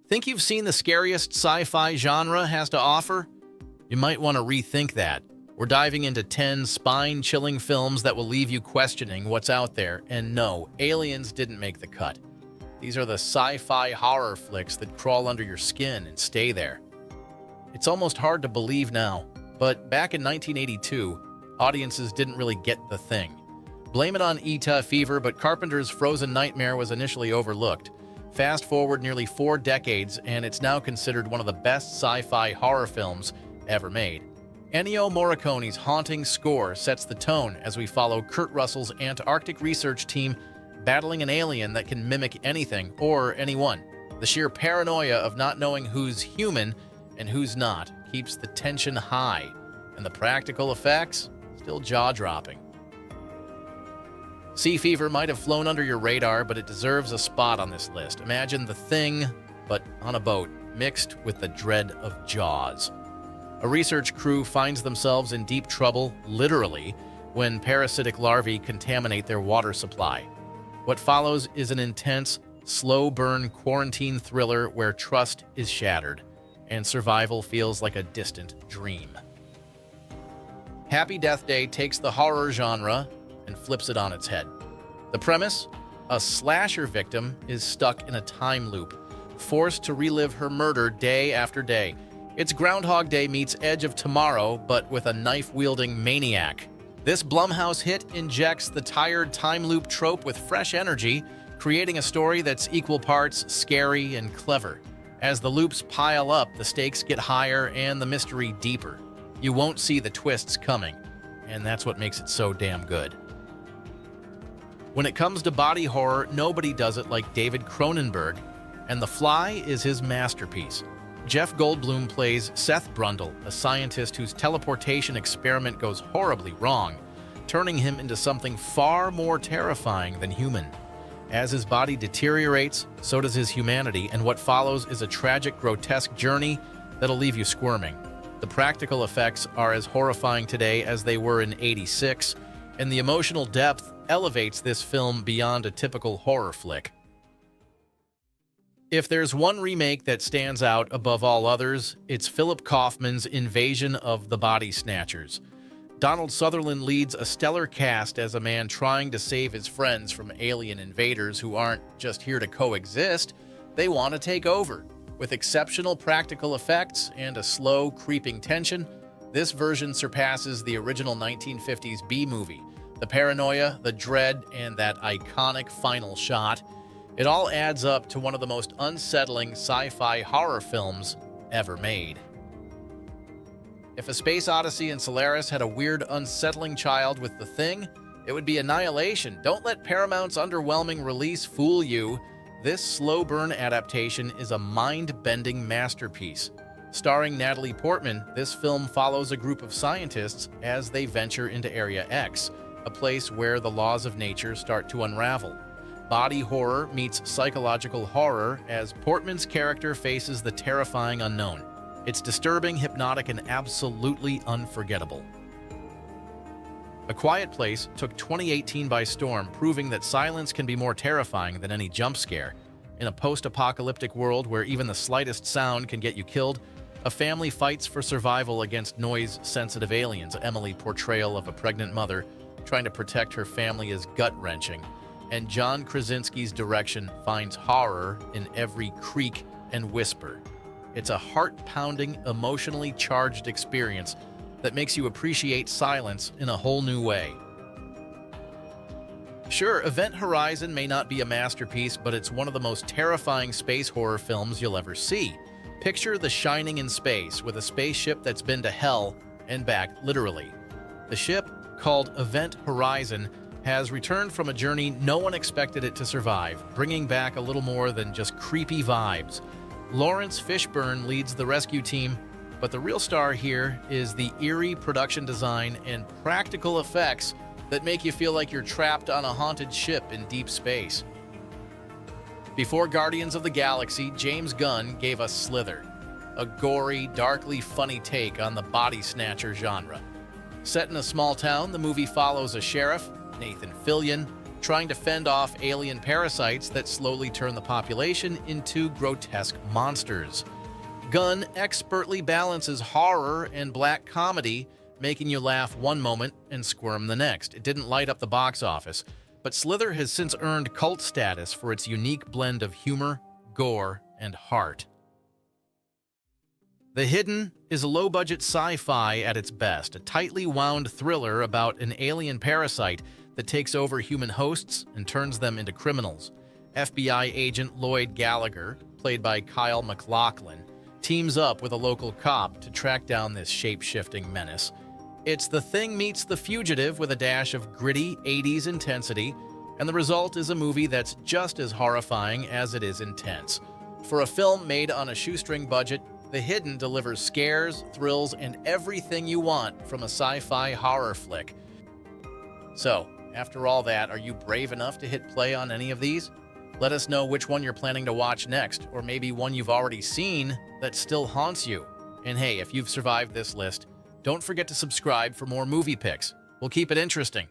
Think you've seen the scariest sci-fi genre has to offer? You might want to rethink that. We're diving into 10 spine-chilling films that will leave you questioning what's out there, and no, aliens didn't make the cut. These are the sci-fi horror flicks that crawl under your skin and stay there. It's almost hard to believe now, but back in 1982, audiences didn't really get the thing. Blame it on ETA fever, but Carpenter's Frozen Nightmare was initially overlooked. Fast forward nearly 4 decades, and it's now considered one of the best sci-fi horror films ever made. Ennio Morricone's haunting score sets the tone as we follow Kurt Russell's Antarctic research team battling an alien that can mimic anything or anyone. The sheer paranoia of not knowing who's human and who's not keeps the tension high, and the practical effects still jaw-dropping. Sea Fever might have flown under your radar, but it deserves a spot on this list. Imagine The Thing, but on a boat, mixed with the dread of Jaws. A research crew finds themselves in deep trouble, literally, when parasitic larvae contaminate their water supply. What follows is an intense, slow-burn quarantine thriller where trust is shattered, and survival feels like a distant dream. Happy Death Day takes the horror genre and flips it on its head. The premise? A slasher victim is stuck in a time loop, forced to relive her murder day after day. It's Groundhog Day meets Edge of Tomorrow, but with a knife-wielding maniac. This Blumhouse hit injects the tired time loop trope with fresh energy, creating a story that's equal parts scary and clever. As the loops pile up, the stakes get higher and the mystery deeper. You won't see the twists coming, and that's what makes it so damn good. When it comes to body horror, nobody does it like David Cronenberg, and The Fly is his masterpiece. Jeff Goldblum plays Seth Brundle, a scientist whose teleportation experiment goes horribly wrong, turning him into something far more terrifying than human. As his body deteriorates, so does his humanity, and what follows is a tragic, grotesque journey that'll leave you squirming. The practical effects are as horrifying today as they were in '86, and the emotional depth elevates this film beyond a typical horror flick. If there's one remake that stands out above all others, it's Philip Kaufman's Invasion of the Body Snatchers. Donald Sutherland leads a stellar cast as a man trying to save his friends from alien invaders who aren't just here to coexist, they want to take over. With exceptional practical effects and a slow, creeping tension, this version surpasses the original 1950s B-movie. The paranoia, the dread, and that iconic final shot, it all adds up to one of the most unsettling sci-fi horror films ever made. If A Space Odyssey and Solaris had a weird, unsettling child with The Thing, it would be Annihilation. Don't let Paramount's underwhelming release fool you. This slow-burn adaptation is a mind-bending masterpiece. Starring Natalie Portman, this film follows a group of scientists as they venture into Area X, a place where the laws of nature start to unravel. Body horror meets psychological horror as Portman's character faces the terrifying unknown. It's disturbing, hypnotic, and absolutely unforgettable. A Quiet Place took 2018 by storm, proving that silence can be more terrifying than any jump scare. In a post-apocalyptic world where even the slightest sound can get you killed, a family fights for survival against noise-sensitive aliens. Emily's portrayal of a pregnant mother trying to protect her family is gut-wrenching, and John Krasinski's direction finds horror in every creak and whisper. It's a heart-pounding, emotionally charged experience that makes you appreciate silence in a whole new way. Sure, Event Horizon may not be a masterpiece, but it's one of the most terrifying space horror films you'll ever see. Picture The Shining in space, with a spaceship that's been to hell and back, literally. The ship, called Event Horizon, has returned from a journey no one expected it to survive, bringing back a little more than just creepy vibes. Lawrence Fishburne leads the rescue team, but the real star here is the eerie production design and practical effects that make you feel like you're trapped on a haunted ship in deep space. Before Guardians of the Galaxy, James Gunn gave us Slither, a gory, darkly funny take on the body snatcher genre. Set in a small town, the movie follows a sheriff, Nathan Fillion, trying to fend off alien parasites that slowly turn the population into grotesque monsters. Gunn expertly balances horror and black comedy, making you laugh one moment and squirm the next. It didn't light up the box office, but Slither has since earned cult status for its unique blend of humor, gore, and heart. The Hidden is a low-budget sci-fi at its best, a tightly wound thriller about an alien parasite that takes over human hosts and turns them into criminals. FBI agent Lloyd Gallagher, played by Kyle MacLachlan, teams up with a local cop to track down this shape-shifting menace. It's The Thing meets The Fugitive with a dash of gritty 80s intensity, and the result is a movie that's just as horrifying as it is intense. For a film made on a shoestring budget, The Hidden delivers scares, thrills, and everything you want from a sci-fi horror flick. So, after all that, are you brave enough to hit play on any of these? Let us know which one you're planning to watch next, or maybe one you've already seen that still haunts you. And hey, if you've survived this list, don't forget to subscribe for more movie picks. We'll keep it interesting.